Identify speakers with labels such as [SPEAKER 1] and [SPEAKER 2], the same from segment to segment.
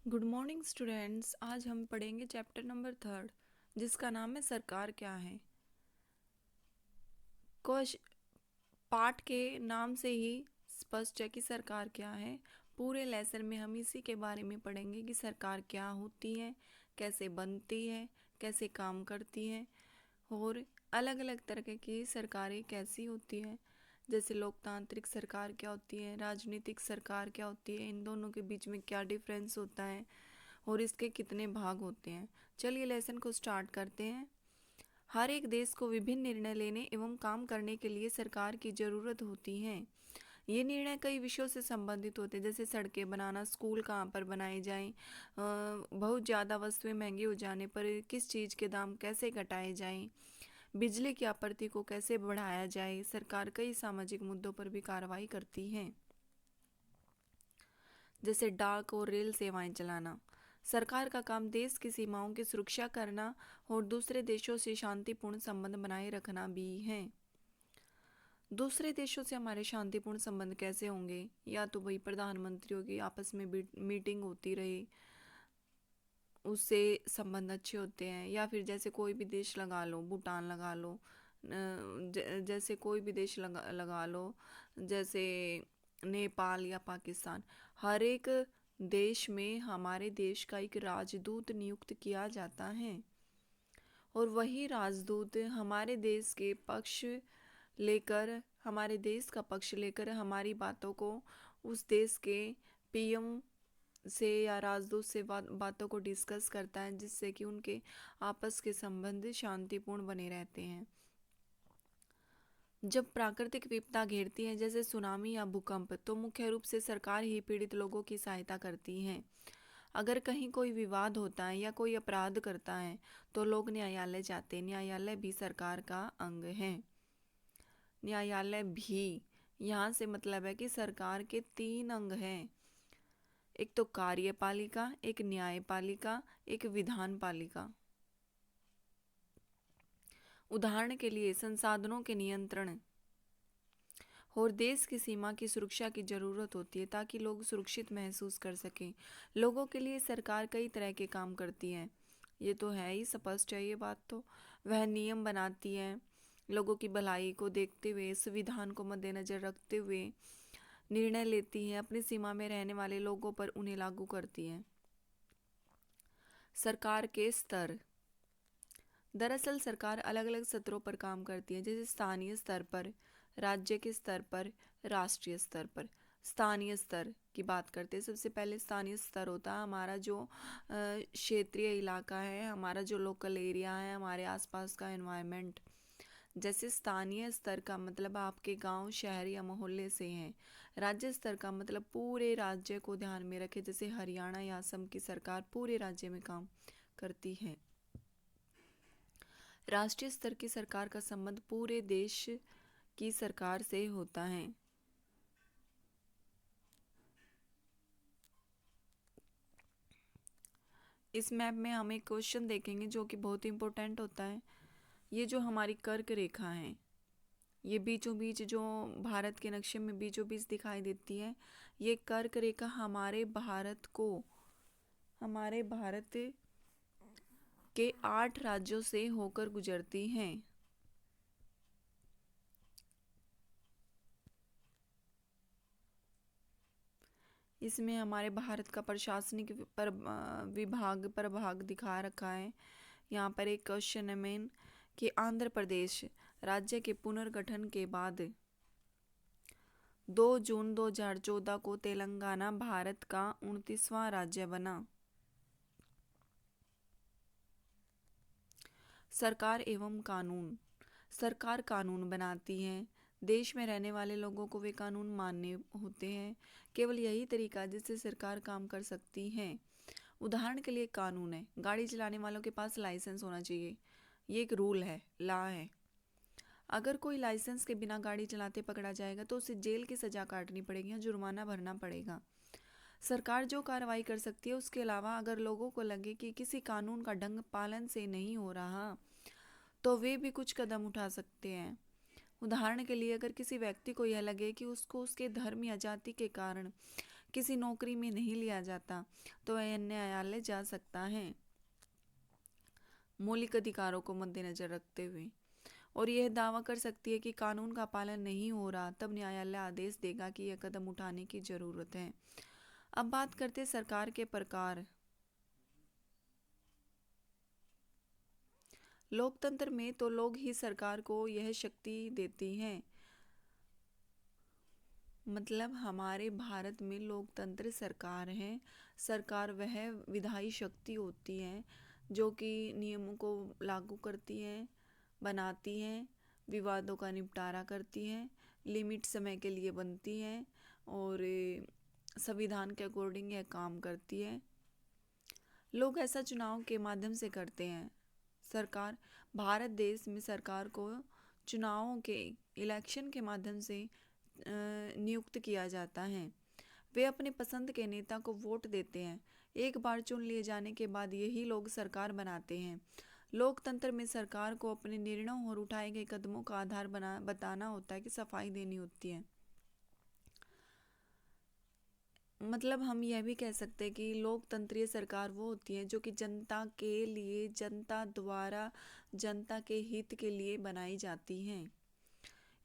[SPEAKER 1] Good morning students. आज हम पढ़ेंगे चैप्टर नंबर 3 जिसका नाम है सरकार क्या है। कुछ पाठ के नाम से ही स्पष्ट है कि सरकार क्या है। पूरे लेसन में हम इसी के बारे में पढ़ेंगे कि सरकार क्या होती है, कैसे बनती है, कैसे काम करती है और अलग अलग तरह की सरकारें कैसी होती हैं। जैसे लोकतांत्रिक सरकार क्या होती है, राजनीतिक सरकार क्या होती है, इन दोनों के बीच में क्या डिफरेंस होता है और इसके कितने भाग होते हैं। चलिए लेसन को स्टार्ट करते हैं। हर एक देश को विभिन्न निर्णय लेने एवं काम करने के लिए सरकार की जरूरत होती है। ये निर्णय कई विषयों से संबंधित होते हैं, जैसे सड़कें बनाना, स्कूल कहाँ पर बनाए जाएं, बहुत ज़्यादा वस्तुएं महंगी हो जाने पर किस चीज़ के दाम कैसे घटाए जाएं, बिजली की आपूर्ति को कैसे बढ़ाया जाए। सरकार कई सामाजिक मुद्दों पर भी कार्रवाई करती है, जैसे डाक और रेल सेवाएं चलाना। सरकार का काम देश की सीमाओं की सुरक्षा करना और दूसरे देशों से शांतिपूर्ण संबंध बनाए रखना भी है। दूसरे देशों से हमारे शांतिपूर्ण संबंध कैसे होंगे? या तो वही प्रधानमंत्रियों की आपस में मीटिंग होती रहे, उससे संबंध अच्छे होते हैं। या फिर जैसे कोई भी देश लगा लो, भूटान लगा लो, जैसे कोई भी देश लगा लो, जैसे नेपाल या पाकिस्तान। हर एक देश में हमारे देश का एक राजदूत नियुक्त किया जाता है और वही राजदूत हमारे देश का पक्ष लेकर हमारी बातों को उस देश के पीएम से या राजदूत से बातों को डिस्कस करता है, जिससे कि उनके आपस के संबंध शांतिपूर्ण बने रहते हैं। जब प्राकृतिक विपदा घेरती है, जैसे सुनामी या भूकंप, तो मुख्य रूप से सरकार ही पीड़ित लोगों की सहायता करती है। अगर कहीं कोई विवाद होता है या कोई अपराध करता है तो लोग न्यायालय जाते हैं। न्यायालय भी सरकार का अंग है। न्यायालय भी यहाँ से मतलब है कि सरकार के 3 अंग हैं। एक तो कार्यपालिका, एक न्यायपालिका, एक विधान पालिका। उदाहरण के लिए संसाधनों के नियंत्रण और देश की सीमा की सुरक्षा की जरूरत होती है ताकि लोग सुरक्षित महसूस कर सकें। लोगों के लिए सरकार कई तरह के काम करती है, ये तो है ही, स्पष्ट है ये बात तो। वह नियम बनाती है, लोगों की भलाई को देखते हुए, संविधान को मद्देनजर रखते हुए निर्णय लेती है, अपनी सीमा में रहने वाले लोगों पर उन्हें लागू करती है। सरकार के स्तर। दरअसल सरकार अलग अलग स्तरों पर काम करती है, जैसे स्थानीय स्तर पर, राज्य के स्तर पर, राष्ट्रीय स्तर पर। स्थानीय स्तर की बात करते हैं। सबसे पहले स्थानीय स्तर होता है हमारा जो क्षेत्रीय इलाका है, हमारा जो लोकल एरिया है, हमारे आसपास का एनवायरनमेंट। जैसे स्थानीय स्तर का मतलब आपके गांव, शहर या मोहल्ले से हैं। राज्य स्तर का मतलब पूरे राज्य को ध्यान में रखे, जैसे हरियाणा या असम की सरकार पूरे राज्य में काम करती है। राष्ट्रीय स्तर की सरकार का संबंध पूरे देश की सरकार से होता है। इस मैप में हम एक क्वेश्चन देखेंगे जो कि बहुत इंपॉर्टेंट होता है। ये जो हमारी कर्क रेखा है, ये बीचों बीच जो भारत के नक्शे में बीचों बीच दिखाई देती है, ये कर्क रेखा हमारे भारत के 8 राज्यों से होकर गुजरती हैं। इसमें हमारे भारत का प्रशासनिक प्रभाग दिखा रखा है। यहाँ पर एक क्वेश्चन है मेन कि आंध्र प्रदेश राज्य के पुनर्गठन के बाद 2 जून 2014 को तेलंगाना भारत का 29वां राज्य बना। सरकार एवं कानून। सरकार कानून बनाती है। देश में रहने वाले लोगों को वे कानून मानने होते हैं। केवल यही तरीका जिससे सरकार काम कर सकती है। उदाहरण के लिए कानून है, गाड़ी चलाने वालों के पास लाइसेंस होना चाहिए, ये एक रूल है, लॉ है। अगर कोई लाइसेंस के बिना गाड़ी चलाते पकड़ा जाएगा तो उसे जेल की सजा काटनी पड़ेगी या जुर्माना भरना पड़ेगा। सरकार जो कार्रवाई कर सकती है, उसके अलावा अगर लोगों को लगे कि किसी कानून का ढंग पालन से नहीं हो रहा तो वे भी कुछ कदम उठा सकते हैं। उदाहरण के लिए अगर किसी व्यक्ति को यह लगे कि उसको उसके धर्म या जाति के कारण किसी नौकरी में नहीं लिया जाता तो वह न्यायालय जा सकता है मौलिक अधिकारों को मद्देनजर रखते हुए, और यह दावा कर सकती है कि कानून का पालन नहीं हो रहा, तब न्यायालय आदेश देगा कि यह कदम उठाने की जरूरत है। अब बात करते हैं सरकार के प्रकार। लोकतंत्र में तो लोग ही सरकार को यह शक्ति देती हैं। मतलब हमारे भारत में लोकतंत्र सरकार है। सरकार वह विधायी शक्ति होती है जो कि नियमों को लागू करती है, बनाती है, विवादों का निपटारा करती है, लिमिट समय के लिए बनती है और संविधान के अकॉर्डिंग यह काम करती है। लोग ऐसा चुनाव के माध्यम से करते हैं। सरकार, भारत देश में सरकार को चुनावों के इलेक्शन के माध्यम से नियुक्त किया जाता है। वे अपने पसंद के नेता को वोट देते हैं। एक बार चुन लिए जाने के बाद यही लोग सरकार बनाते हैं। लोकतंत्र में सरकार को अपने निर्णयों और उठाए गए कदमों का आधार बताना होता है कि सफाई देनी होती है। मतलब हम यह भी कह सकते हैं कि लोकतंत्रीय सरकार वो होती है जो कि जनता के लिए, जनता द्वारा, जनता के हित के लिए बनाई जाती हैं।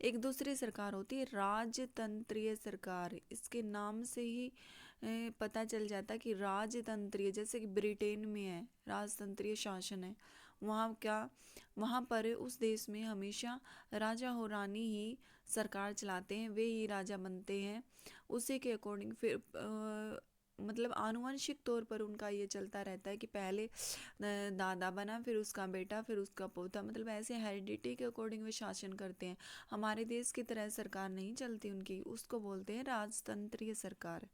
[SPEAKER 1] एक दूसरी सरकार होती है राजतंत्रीय सरकार। इसके नाम से ही पता चल जाता है कि राजतंत्रीय, जैसे कि ब्रिटेन में है राजतंत्रीय शासन है, वहाँ पर उस देश में हमेशा राजा और रानी ही सरकार चलाते हैं, वे ही राजा बनते हैं। उसी के अकॉर्डिंग फिर मतलब आनुवंशिक तौर पर उनका ये चलता रहता है कि पहले दादा बना, फिर उसका बेटा, फिर उसका पोता, मतलब ऐसे हेरिडिटी के अकॉर्डिंग वे शासन करते हैं। हमारे देश की तरह सरकार नहीं चलती उनकी, उसको बोलते हैं राजतंत्रीय सरकार।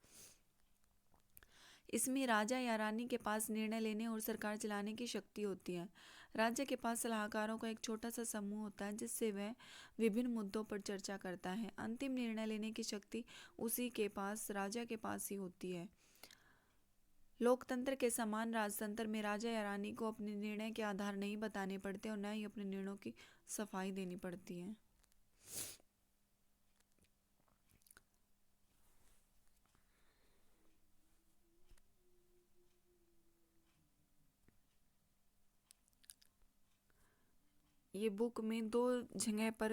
[SPEAKER 1] इसमें राजा या रानी के पास निर्णय लेने और सरकार चलाने की शक्ति होती है। राज्य के पास सलाहकारों का एक छोटा सा समूह होता है जिससे वह विभिन्न मुद्दों पर चर्चा करता है। अंतिम निर्णय लेने की शक्ति उसी के पास, राजा के पास ही होती है। लोकतंत्र के समान राजतंत्र में राजा या रानी को अपने निर्णय के आधार नहीं बताने पड़ते और न ही अपने निर्णयों की सफाई देनी पड़ती है। ये बुक में दो जगह पर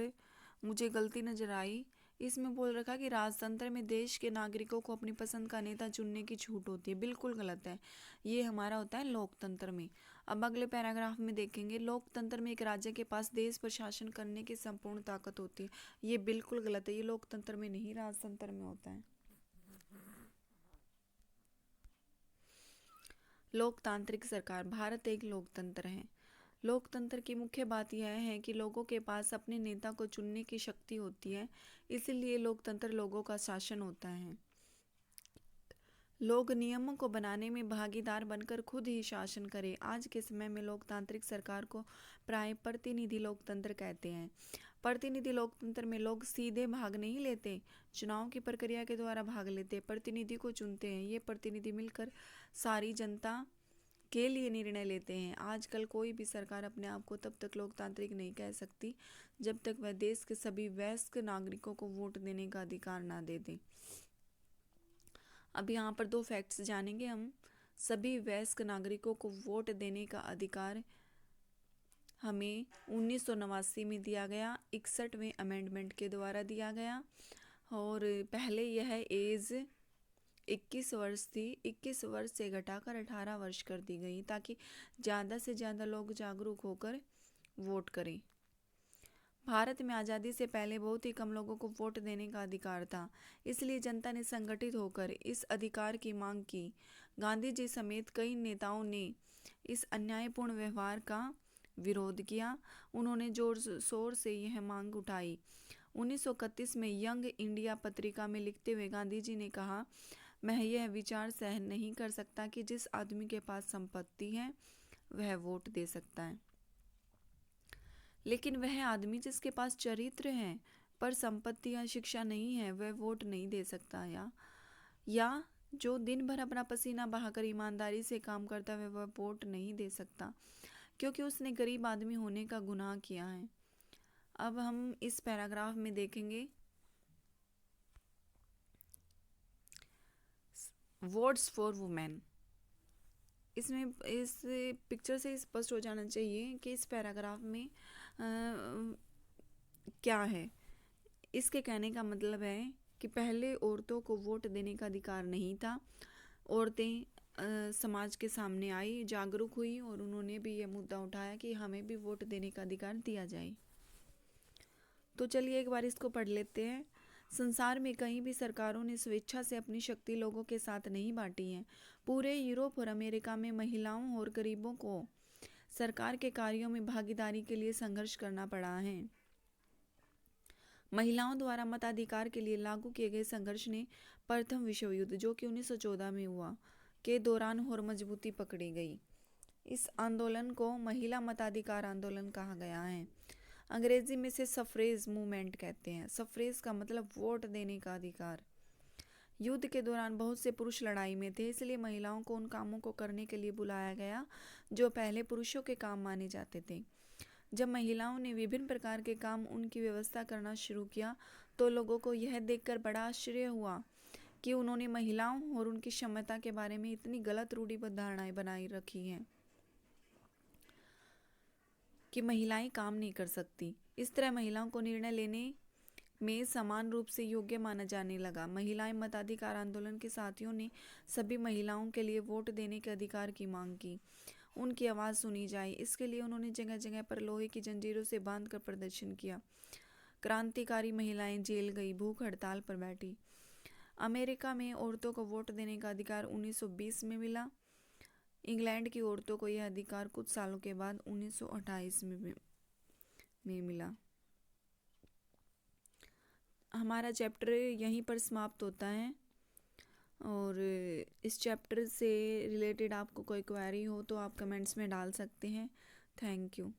[SPEAKER 1] मुझे गलती नजर आई। इसमें बोल रखा कि राजतंत्र में देश के नागरिकों को अपनी पसंद का नेता चुनने की छूट होती है, बिल्कुल गलत है। ये हमारा होता है लोकतंत्र में। अब अगले पैराग्राफ में देखेंगे, लोकतंत्र में एक राज्य के पास देश पर शासन करने की संपूर्ण ताकत होती है। ये बिल्कुल गलत है, ये लोकतंत्र में नहीं, राजतंत्र में होता है। लोकतांत्रिक सरकार। भारत एक लोकतंत्र है। लोकतंत्र की मुख्य बात यह है कि लोगों के पास अपने नेता को चुनने की शक्ति होती है, इसलिए लोकतंत्र लोगों का शासन होता है। लोग नियमों को बनाने में भागीदार बनकर खुद ही शासन करें। आज के समय में लोकतांत्रिक सरकार को प्राय प्रतिनिधि लोकतंत्र कहते हैं। प्रतिनिधि लोकतंत्र में लोग सीधे भाग नहीं लेते, चुनाव की प्रक्रिया के द्वारा भाग लेते, प्रतिनिधि को चुनते हैं। ये प्रतिनिधि मिलकर सारी जनता के लिए निर्णय लेते हैं। आजकल कोई भी सरकार अपने आप को तब तक लोकतांत्रिक नहीं कह सकती जब तक वह देश के सभी वयस्क नागरिकों को वोट देने का अधिकार ना दे दे। अब यहाँ पर दो फैक्ट्स जानेंगे हम। सभी वयस्क नागरिकों को वोट देने का अधिकार हमें 1989 में दिया गया, 61वें अमेंडमेंट के द्वारा दिया गया। और पहले यह एज 21 वर्ष थी, 21 वर्ष से घटाकर 18 वर्ष कर दी गई ताकि ज़्यादा से ज़्यादा लोग जागरूक होकर वोट करें। भारत में आज़ादी से पहले बहुत ही कम लोगों को वोट देने का अधिकार था, इसलिए जनता ने संगठित होकर इस अधिकार की मांग की। गांधी जी समेत कई नेताओं ने इस अन्यायपूर्ण व्यवहार का विरोध किया। उन्होंने जोर शोर से यह मांग उठाई। 1931 में यंग इंडिया पत्रिका में लिखते हुए गांधी जी ने कहा, मैं यह विचार सहन नहीं कर सकता कि जिस आदमी के पास संपत्ति है वह वोट दे सकता है, लेकिन वह आदमी जिसके पास चरित्र है पर संपत्ति या शिक्षा नहीं है वह वोट नहीं दे सकता। या जो दिन भर अपना पसीना बहाकर ईमानदारी से काम करता है वह वोट नहीं दे सकता, क्योंकि उसने गरीब आदमी होने का गुनाह किया है। अब हम इस पैराग्राफ में देखेंगे, वोट्स फॉर वुमेन। इसमें इस पिक्चर से स्पष्ट हो जाना चाहिए कि इस पैराग्राफ में क्या है। इसके कहने का मतलब है कि पहले औरतों को वोट देने का अधिकार नहीं था। औरतें समाज के सामने आई, जागरूक हुई और उन्होंने भी ये मुद्दा उठाया कि हमें भी वोट देने का अधिकार दिया जाए। तो चलिए एक बार इसको पढ़ लेते हैं। संसार में कहीं भी सरकारों ने स्वेच्छा से अपनी शक्ति लोगों के साथ नहीं बांटी है। पूरे यूरोप और अमेरिका में महिलाओं और गरीबों को सरकार के कार्यों में भागीदारी के लिए संघर्ष करना पड़ा है। महिलाओं द्वारा मताधिकार के लिए लागू किए गए संघर्ष ने प्रथम विश्व युद्ध, जो कि 1914 में हुआ, के दौरान और मजबूती पकड़ी गई। इस आंदोलन को महिला मताधिकार आंदोलन कहा गया है। अंग्रेजी में से सफरेज मूवमेंट कहते हैं। सफरेज का मतलब वोट देने का अधिकार। युद्ध के दौरान बहुत से पुरुष लड़ाई में थे, इसलिए महिलाओं को उन कामों को करने के लिए बुलाया गया जो पहले पुरुषों के काम माने जाते थे। जब महिलाओं ने विभिन्न प्रकार के काम उनकी व्यवस्था करना शुरू किया तो लोगों को यह देखकर बड़ा आश्चर्य हुआ कि उन्होंने महिलाओं और उनकी क्षमता के बारे में इतनी गलत रूढ़िबद्ध धारणाएं बनाई रखी हैं कि महिलाएं काम नहीं कर सकती। इस तरह महिलाओं को निर्णय लेने में समान रूप से योग्य माना जाने लगा। महिलाएं मताधिकार आंदोलन के साथियों ने सभी महिलाओं के लिए वोट देने के अधिकार की मांग की। उनकी आवाज़ सुनी जाए, इसके लिए उन्होंने जगह जगह पर लोहे की जंजीरों से बांधकर प्रदर्शन किया। क्रांतिकारी महिलाएं जेल गई, भूख हड़ताल पर बैठी। अमेरिका में औरतों को वोट देने का अधिकार 1920 में मिला। इंग्लैंड की औरतों को यह अधिकार कुछ सालों के बाद 1928 में मिला। हमारा चैप्टर यहीं पर समाप्त होता है और इस चैप्टर से रिलेटेड आपको कोई क्वेरी हो तो आप कमेंट्स में डाल सकते हैं। Thank you.